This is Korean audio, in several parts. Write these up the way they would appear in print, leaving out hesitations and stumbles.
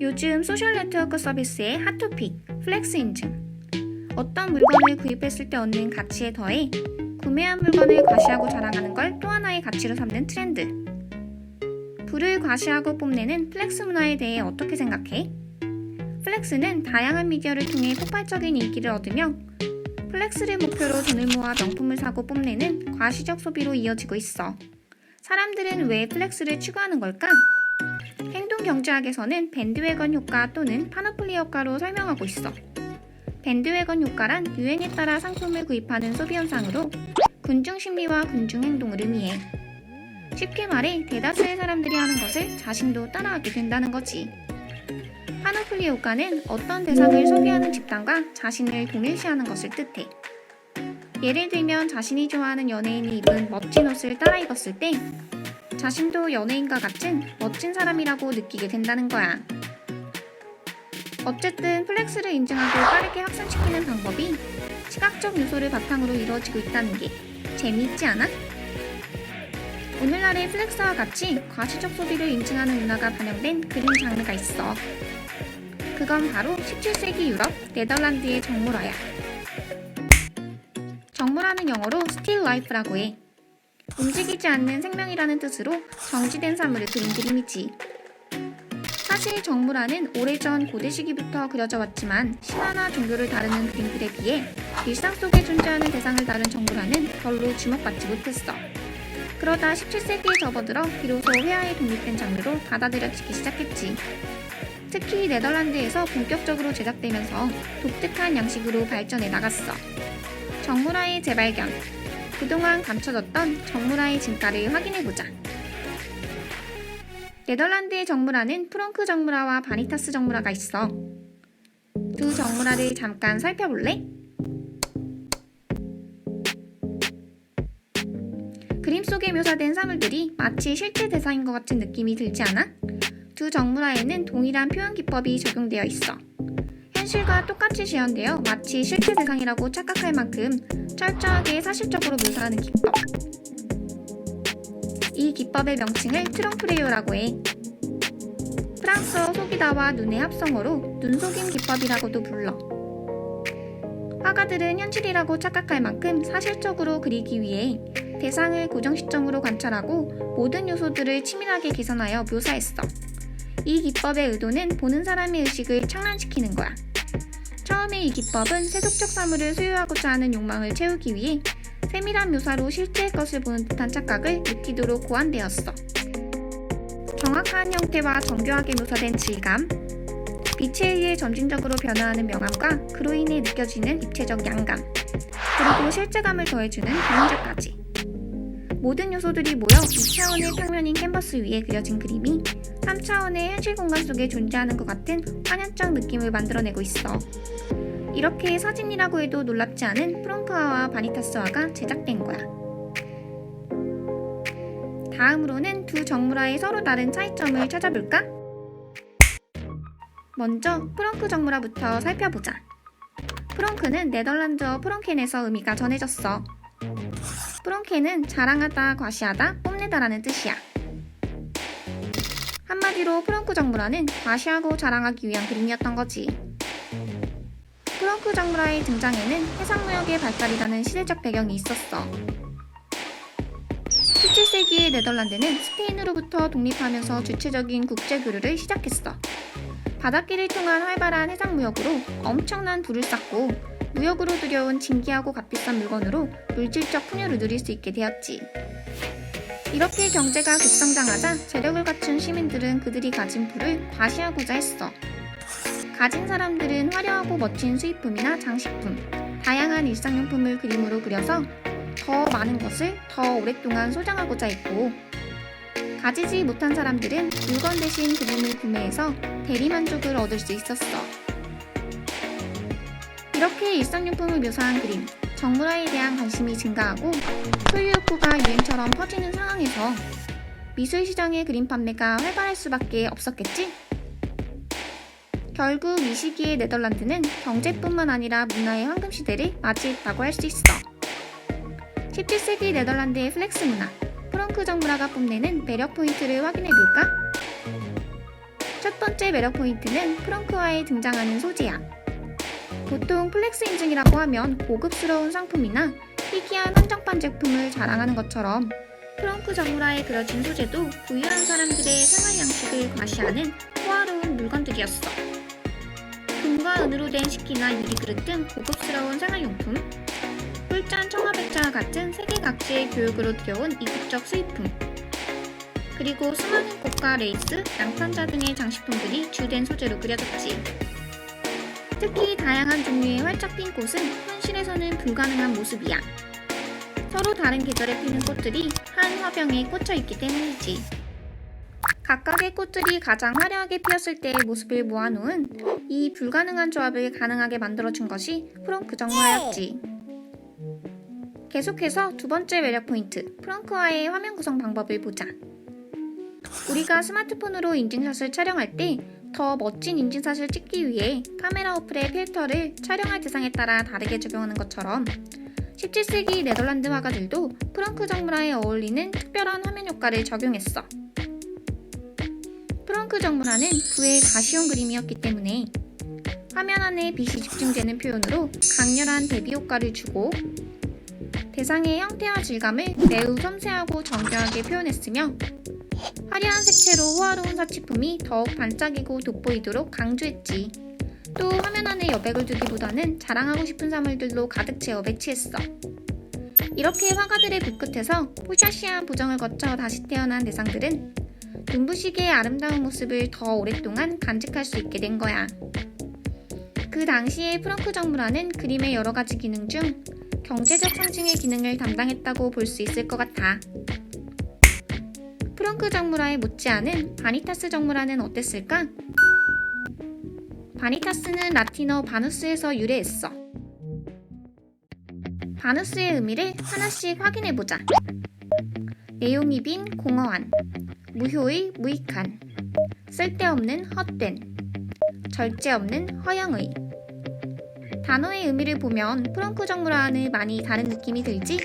요즘 소셜 네트워크 서비스의 핫토픽, 플렉스 인증. 어떤 물건을 구입했을 때 얻는 가치에 더해 구매한 물건을 과시하고 자랑하는 걸 또 하나의 가치로 삼는 트렌드. 부를 과시하고 뽐내는 플렉스 문화에 대해 어떻게 생각해? 플렉스는 다양한 미디어를 통해 폭발적인 인기를 얻으며 플렉스를 목표로 돈을 모아 명품을 사고 뽐내는 과시적 소비로 이어지고 있어. 사람들은 왜 플렉스를 추구하는 걸까? 행동경제학에서는 밴드웨건 효과 또는 파노플리 효과로 설명하고 있어. 밴드웨건 효과란 유행에 따라 상품을 구입하는 소비 현상으로 군중 심리와 군중 행동을 의미해. 쉽게 말해 대다수의 사람들이 하는 것을 자신도 따라하게 된다는 거지. 파노플리 효과는 어떤 대상을 소비하는 집단과 자신을 동일시하는 것을 뜻해. 예를 들면 자신이 좋아하는 연예인이 입은 멋진 옷을 따라 입었을 때 자신도 연예인과 같은 멋진 사람이라고 느끼게 된다는 거야. 어쨌든 플렉스를 인증하고 빠르게 확산시키는 방법이 시각적 요소를 바탕으로 이루어지고 있다는 게 재미있지 않아? 오늘날의 플렉스와 같이 과시적 소비를 인증하는 문화가 반영된 그림 장르가 있어. 그건 바로 17세기 유럽, 네덜란드의 정물화야. 정물화는 영어로 still life라고 해. 움직이지 않는 생명이라는 뜻으로 정지된 사물을 그린 그림이지. 사실 정물화는 오래전 고대 시기부터 그려져 왔지만 신화나 종교를 다루는 그림들에 비해 일상 속에 존재하는 대상을 다룬 정물화는 별로 주목받지 못했어. 그러다 17세기에 접어들어 비로소 회화에 독립된 장르로 받아들여지기 시작했지. 특히 네덜란드에서 본격적으로 제작되면서 독특한 양식으로 발전해 나갔어. 정물화의 재발견. 그동안 감춰졌던 정물화의 진가를 확인해보자. 네덜란드의 정물화는 프렁크 정물화와 바니타스 정물화가 있어. 두 정물화를 잠깐 살펴볼래? 그림 속에 묘사된 사물들이 마치 실제 대상인 것 같은 느낌이 들지 않아? 두 정물화에는 동일한 표현 기법이 적용되어 있어. 현실과 똑같이 재현되어 마치 실제 대상이라고 착각할 만큼 철저하게 사실적으로 묘사하는 기법. 이 기법의 명칭을 트렁프레요라고 해. 프랑스어 속이다와 눈의 합성어로 눈속임 기법이라고도 불러. 화가들은 현실이라고 착각할 만큼 사실적으로 그리기 위해 대상을 고정 시점으로 관찰하고 모든 요소들을 치밀하게 계산하여 묘사했어. 이 기법의 의도는 보는 사람의 의식을 착란시키는 거야. 처음에 이 기법은 세속적 사물을 소유하고자 하는 욕망을 채우기 위해 세밀한 묘사로 실제의 것을 보는 듯한 착각을 느끼도록 고안되었어. 정확한 형태와 정교하게 묘사된 질감, 빛에 의해 점진적으로 변화하는 명암과 그로 인해 느껴지는 입체적 양감, 그리고 실제감을 더해주는 그림자까지. 모든 요소들이 모여 2차원의 평면인 캔버스 위에 그려진 그림이 3차원의 현실 공간 속에 존재하는 것 같은 환연적 느낌을 만들어내고 있어. 이렇게 사진이라고 해도 놀랍지 않은 프렁크화와 바니타스화가 제작된 거야. 다음으로는 두 정물화의 서로 다른 차이점을 찾아볼까? 먼저 프렁크 정물화부터 살펴보자. 프렁크는 네덜란드어 프렁켄에서 의미가 전해졌어. 프렁켄은 자랑하다, 과시하다, 뽐내다라는 뜻이야. 한마디로 프렁크 정물화는 과시하고 자랑하기 위한 그림이었던 거지. 프렁크 정물화의 등장에는 해상무역의 발달이라는 시대적 배경이 있었어. 17세기의 네덜란드는 스페인으로부터 독립하면서 주체적인 국제교류를 시작했어. 바닷길을 통한 활발한 해상무역으로 엄청난 부를 쌓고 무역으로 들여온 진귀하고 값비싼 물건으로 물질적 풍요를 누릴 수 있게 되었지. 이렇게 경제가 급성장하자 재력을 갖춘 시민들은 그들이 가진 부를 과시하고자 했어. 가진 사람들은 화려하고 멋진 수입품이나 장식품, 다양한 일상용품을 그림으로 그려서 더 많은 것을 더 오랫동안 소장하고자 했고, 가지지 못한 사람들은 물건 대신 그림을 구매해서 대리만족을 얻을 수 있었어. 이렇게 일상용품을 묘사한 그림, 정물화에 대한 관심이 증가하고 소유 욕구가 유행처럼 퍼지는 상황에서 미술 시장의 그림 판매가 활발할 수밖에 없었겠지? 결국 이 시기의 네덜란드는 경제뿐만 아니라 문화의 황금시대를 맞이했다고 할 수 있어. 17세기 네덜란드의 플렉스 문화, 프렁크 정물화가 뽐내는 매력 포인트를 확인해볼까? 첫 번째 매력 포인트는 프렁크화에 등장하는 소재야. 보통 플렉스 인증이라고 하면 고급스러운 상품이나 희귀한 한정판 제품을 자랑하는 것처럼 프렁크 정물화에 그려진 소재도 부유한 사람들의 생활 양식을 과시하는 호화로운 물건들이었어. 금과 은으로 된 식기나 유리그릇 등 고급스러운 생활용품, 꿀잔, 청아백자와 같은 세계 각지의 교육으로 들여온 이국적 수입품, 그리고 수많은 꽃과 레이스, 양탄자 등의 장식품들이 주된 소재로 그려졌지. 특히 다양한 종류의 활짝 핀 꽃은 현실에서는 불가능한 모습이야. 서로 다른 계절에 피는 꽃들이 한 화병에 꽂혀 있기 때문이지. 각각의 꽃들이 가장 화려하게 피었을 때의 모습을 모아놓은 이 불가능한 조합을 가능하게 만들어준 것이 프렁크 정물화였지. 계속해서 두 번째 매력 포인트, 프렁크화의 화면 구성 방법을 보자. 우리가 스마트폰으로 인증샷을 촬영할 때 더 멋진 인증샷을 찍기 위해 카메라 어플의 필터를 촬영할 대상에 따라 다르게 적용하는 것처럼 17세기 네덜란드 화가들도 프렁크 정물화에 어울리는 특별한 화면 효과를 적용했어. 프렁크 정물화는 부의 가시용 그림이었기 때문에 화면 안에 빛이 집중되는 표현으로 강렬한 대비 효과를 주고 대상의 형태와 질감을 매우 섬세하고 정교하게 표현했으며 화려한 색채로 호화로운 사치품이 더욱 반짝이고 돋보이도록 강조했지. 또 화면 안에 여백을 두기보다는 자랑하고 싶은 사물들로 가득 채워 배치했어. 이렇게 화가들의 붓끝에서 포샤시한 보정을 거쳐 다시 태어난 대상들은 눈부시게 아름다운 모습을 더 오랫동안 간직할 수 있게 된 거야. 그 당시의 프렁크 정물화는 그림의 여러 가지 기능 중 경제적 상징의 기능을 담당했다고 볼 수 있을 것 같아. 프렁크 정물화에 못지않은 바니타스 정물화는 어땠을까? 바니타스는 라틴어 바누스에서 유래했어. 바누스의 의미를 하나씩 확인해보자. 내용이 빈 공허한, 무효의 무익한, 쓸데없는 헛된, 절제 없는 허영의. 단어의 의미를 보면 프렁크 정물화와는 많이 다른 느낌이 들지?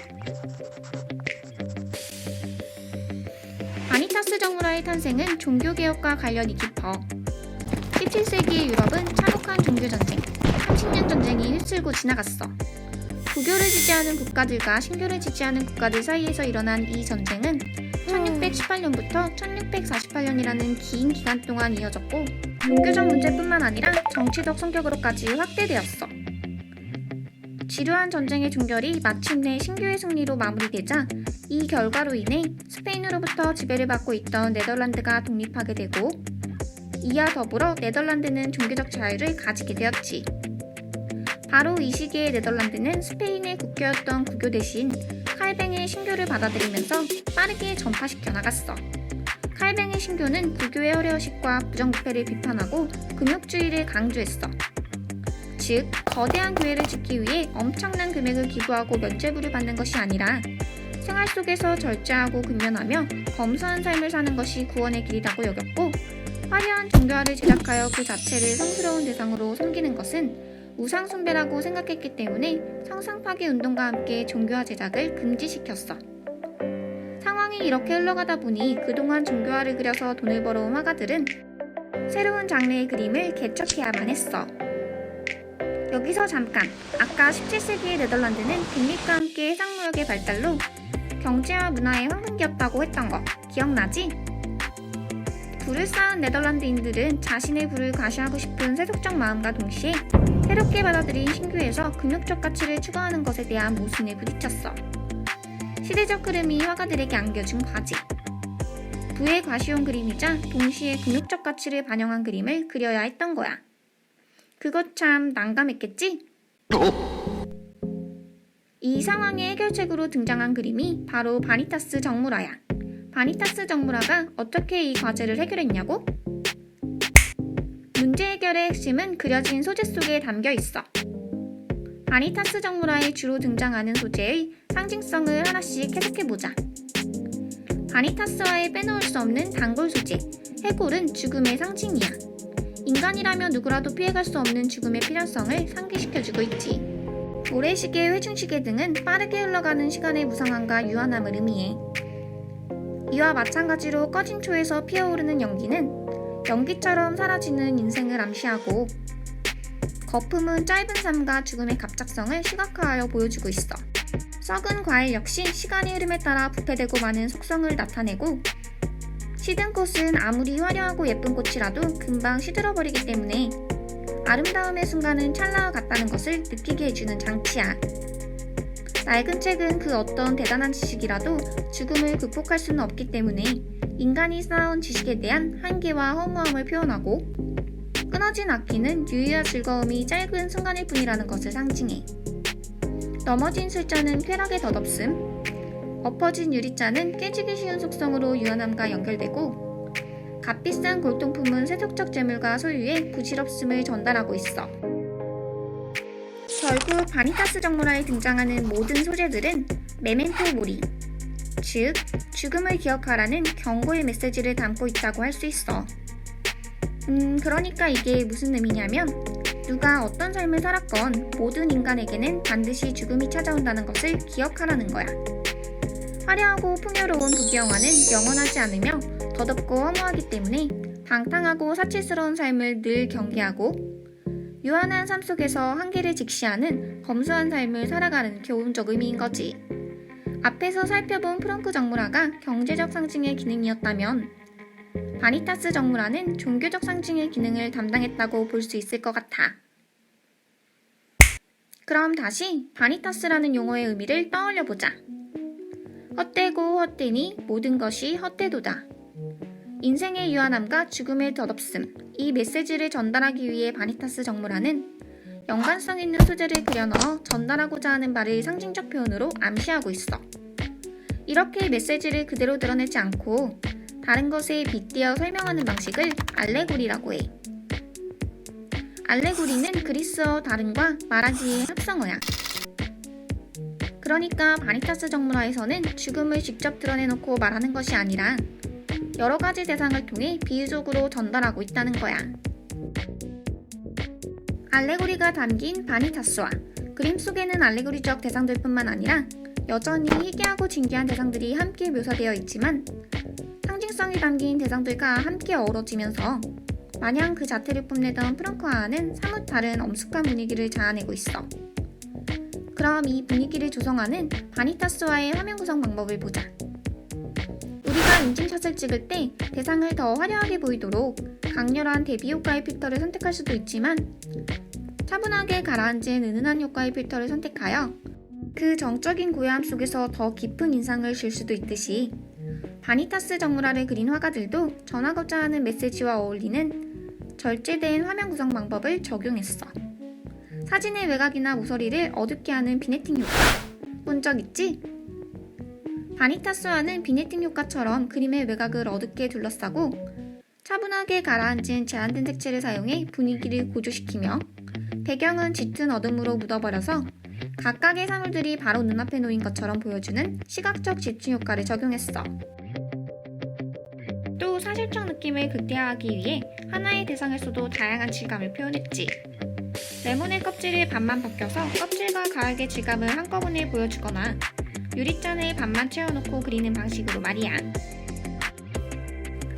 바니타스 정물화의 탄생은 종교개혁과 관련이 깊어 17세기의 유럽은 참혹한 종교전쟁, 30년 전쟁이 휩쓸고 지나갔어. 구교를 지지하는 국가들과 신교를 지지하는 국가들 사이에서 일어난 이 전쟁은 1618년부터 1648년이라는 긴 기간 동안 이어졌고 종교적 문제뿐만 아니라 정치적 성격으로까지 확대되었어. 지루한 전쟁의 종결이 마침내 신교의 승리로 마무리되자 이 결과로 인해 스페인으로부터 지배를 받고 있던 네덜란드가 독립하게 되고 이와 더불어 네덜란드는 종교적 자유를 가지게 되었지. 바로 이 시기에 네덜란드는 스페인의 국교였던 구교 대신 칼뱅의 신교를 받아들이면서 빠르게 전파시켜 나갔어. 칼뱅의 신교는 구교의 허례허식과 부정부패를 비판하고 금욕주의를 강조했어. 즉, 거대한 교회를 짓기 위해 엄청난 금액을 기부하고 면죄부를 받는 것이 아니라 생활 속에서 절제하고 근면하며 검소한 삶을 사는 것이 구원의 길이라고 여겼고 화려한 종교화를 제작하여 그 자체를 성스러운 대상으로 섬기는 것은 우상 숭배라고 생각했기 때문에 상상 파괴 운동과 함께 종교화 제작을 금지시켰어. 상황이 이렇게 흘러가다 보니 그동안 종교화를 그려서 돈을 벌어온 화가들은 새로운 장르의 그림을 개척해야만 했어. 여기서 잠깐, 아까 17세기의 네덜란드는 독립과 함께 해상무역의 발달로 경제와 문화의 황금기였다고 했던 거 기억나지? 부를 쌓은 네덜란드인들은 자신의 부를 과시하고 싶은 세속적 마음과 동시에 새롭게 받아들인 신교에서 금욕적 가치를 추구하는 것에 대한 모순에 부딪혔어. 시대적 흐름이 화가들에게 안겨준 과제. 부의 과시용 그림이자 동시에 금욕적 가치를 반영한 그림을 그려야 했던 거야. 그것 참 난감했겠지? 이 상황의 해결책으로 등장한 그림이 바로 바니타스 정물화야. 바니타스 정물화가 어떻게 이 과제를 해결했냐고? 문제 해결의 핵심은 그려진 소재 속에 담겨 있어. 바니타스 정물화에 주로 등장하는 소재의 상징성을 하나씩 해석해보자. 바니타스화에 빼놓을 수 없는 단골 소재, 해골은 죽음의 상징이야. 인간이라면 누구라도 피해갈 수 없는 죽음의 필연성을 상기시켜주고 있지. 모래시계, 회중시계 등은 빠르게 흘러가는 시간의 무상함과 유한함을 의미해. 이와 마찬가지로 꺼진 초에서 피어오르는 연기는 연기처럼 사라지는 인생을 암시하고 거품은 짧은 삶과 죽음의 갑작성을 시각화하여 보여주고 있어. 썩은 과일 역시 시간의 흐름에 따라 부패되고 마는 속성을 나타내고 시든 꽃은 아무리 화려하고 예쁜 꽃이라도 금방 시들어버리기 때문에 아름다움의 순간은 찰나와 같다는 것을 느끼게 해주는 장치야. 낡은 책은 그 어떤 대단한 지식이라도 죽음을 극복할 수는 없기 때문에 인간이 쌓아온 지식에 대한 한계와 허무함을 표현하고 끊어진 악기는 유유와 즐거움이 짧은 순간일 뿐이라는 것을 상징해. 넘어진 술잔은 쾌락의 덧없음, 엎어진 유리잔은 깨지기 쉬운 속성으로 유연함과 연결되고 값비싼 골동품은 세속적 재물과 소유의 부질없음을 전달하고 있어. 결국 바니타스 정모라에 등장하는 모든 소재들은 메멘토 모리, 즉 죽음을 기억하라는 경고의 메시지를 담고 있다고 할 수 있어. 그러니까 이게 무슨 의미냐면 누가 어떤 삶을 살았건 모든 인간에게는 반드시 죽음이 찾아온다는 것을 기억하라는 거야. 화려하고 풍요로운 부귀영화는 영원하지 않으며 더덥고 허무하기 때문에 방탕하고 사치스러운 삶을 늘 경계하고 유한한 삶 속에서 한계를 직시하는 검소한 삶을 살아가는 교훈적 의미인 거지. 앞에서 살펴본 프렁크 정물화가 경제적 상징의 기능이었다면 바니타스 정물화는 종교적 상징의 기능을 담당했다고 볼 수 있을 것 같아. 그럼 다시 바니타스라는 용어의 의미를 떠올려보자. 헛되고 헛되니 모든 것이 헛되도다. 인생의 유한함과 죽음의 덧없음, 이 메시지를 전달하기 위해 바니타스 정물화는 연관성 있는 소재를 그려넣어 전달하고자 하는 바를 상징적 표현으로 암시하고 있어. 이렇게 메시지를 그대로 드러내지 않고 다른 것에 빗대어 설명하는 방식을 알레고리라고 해. 알레고리는 그리스어 다른과 말하기의 합성어야. 그러니까 바니타스 정물화에서는 죽음을 직접 드러내놓고 말하는 것이 아니라 여러 가지 대상을 통해 비유적으로 전달하고 있다는 거야. 알레고리가 담긴 바니타스와 그림 속에는 알레고리적 대상들뿐만 아니라 여전히 희귀하고 진귀한 대상들이 함께 묘사되어 있지만 상징성이 담긴 대상들과 함께 어우러지면서 마냥 그 자태를 뽐내던 프랑크화는 사뭇 다른 엄숙한 분위기를 자아내고 있어. 그럼 이 분위기를 조성하는 바니타스와의 화면 구성 방법을 보자. 우리가 인증샷을 찍을 때 대상을 더 화려하게 보이도록 강렬한 대비 효과의 필터를 선택할 수도 있지만 차분하게 가라앉은 은은한 효과의 필터를 선택하여 그 정적인 고요함 속에서 더 깊은 인상을 줄 수도 있듯이 바니타스 정물화를 그린 화가들도 전하고자 하는 메시지와 어울리는 절제된 화면 구성 방법을 적용했어. 사진의 외곽이나 모서리를 어둡게 하는 비네팅 효과 본 적 있지? 바니타스화는 비네팅 효과처럼 그림의 외곽을 어둡게 둘러싸고 차분하게 가라앉은 제한된 색채를 사용해 분위기를 고조시키며 배경은 짙은 어둠으로 묻어버려서 각각의 사물들이 바로 눈앞에 놓인 것처럼 보여주는 시각적 집중 효과를 적용했어. 또 사실적 느낌을 극대화하기 위해 하나의 대상에서도 다양한 질감을 표현했지. 레몬의 껍질을 반만 벗겨서 껍질과 가액의 질감을 한꺼번에 보여주거나 유리잔에 반만 채워놓고 그리는 방식으로 말이야.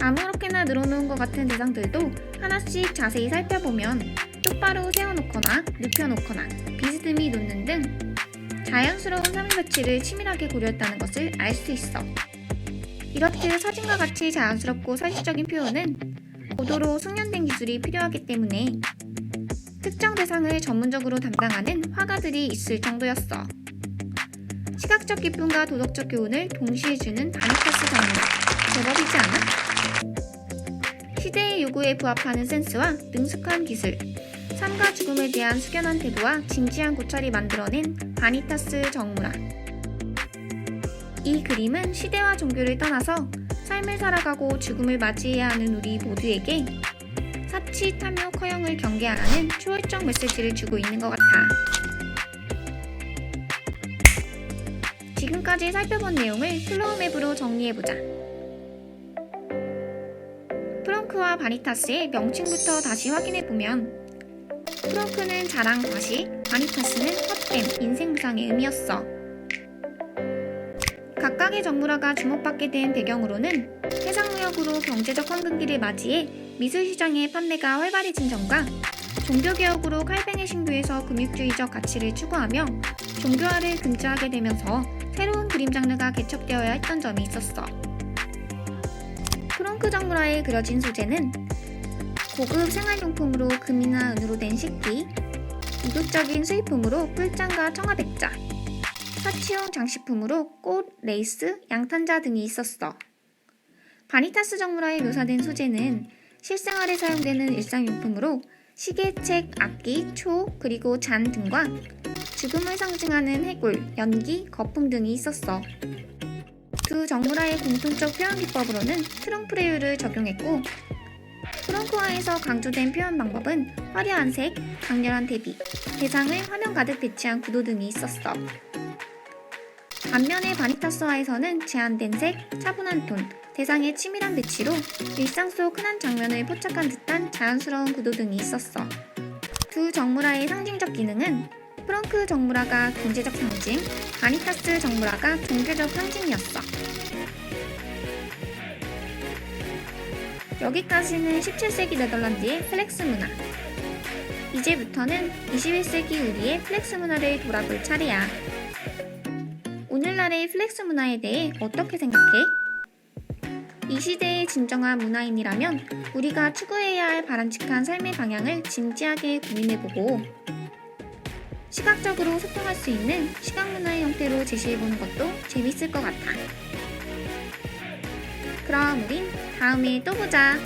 아무렇게나 늘어놓은 것 같은 대상들도 하나씩 자세히 살펴보면 똑바로 세워놓거나 눕혀놓거나 비스듬히 놓는 등 자연스러운 사물 배치를 치밀하게 고려했다는 것을 알 수 있어. 이렇듯 사진과 같이 자연스럽고 사실적인 표현은 고도로 숙련된 기술이 필요하기 때문에 특정 대상을 전문적으로 담당하는 화가들이 있을 정도였어. 시각적 기쁨과 도덕적 교훈을 동시에 주는 바니타스 장르, 제법이지 않아? 시대의 요구에 부합하는 센스와 능숙한 기술, 삶과 죽음에 대한 숙연한 태도와 진지한 고찰이 만들어낸 바니타스 정물화. 이 그림은 시대와 종교를 떠나서 삶을 살아가고 죽음을 맞이해야 하는 우리 모두에게 사치, 탐욕, 허영을 경계하라는 초월적 메시지를 주고 있는 것 같아. 지금까지 살펴본 내용을 플로우맵으로 정리해보자. 프렁크와 바니타스의 명칭부터 다시 확인해보면 프렁크는 자랑, 과시, 바니타스는 헛됨, 인생무상의 의미였어. 각각의 정물화가 주목받게 된 배경으로는 해상무역으로 경제적 황금기를 맞이해 미술시장의 판매가 활발해진 점과 종교개혁으로 칼뱅의 신교에서 금육주의적 가치를 추구하며 종교화를 금지하게 되면서 새로운 그림 장르가 개척되어야 했던 점이 있었어. 프렁크 정물화에 그려진 소재는 고급 생활용품으로 금이나 은으로 된 식기, 이국적인 수입품으로 꿀장과 청아백자, 사치용 장식품으로 꽃, 레이스, 양탄자 등이 있었어. 바니타스 정물화에 묘사된 소재는 실생활에 사용되는 일상용품으로 시계, 책, 악기, 초, 그리고 잔 등과 죽음을 상징하는 해골, 연기, 거품 등이 있었어. 두 정물화의 공통적 표현 기법으로는 트렁프레유를 적용했고, 프렁크화에서 강조된 표현 방법은 화려한 색, 강렬한 대비, 대상을 화면 가득 배치한 구도 등이 있었어. 반면에 바니타스화에서는 제한된 색, 차분한 톤, 대상의 치밀한 배치로 일상 속 흔한 장면을 포착한 듯한 자연스러운 구도 등이 있었어. 두 정물화의 상징적 기능은 프렁크 정물화가 경제적 상징, 바니타스 정물화가 종교적 상징이었어. 여기까지는 17세기 네덜란드의 플렉스 문화. 이제부터는 21세기 우리의 플렉스 문화를 돌아볼 차례야. 오늘날의 플렉스 문화에 대해 어떻게 생각해? 이 시대의 진정한 문화인이라면 우리가 추구해야 할 바람직한 삶의 방향을 진지하게 고민해보고 시각적으로 소통할 수 있는 시각문화의 형태로 제시해보는 것도 재밌을 것 같아. 그럼 우린 다음에 또 보자.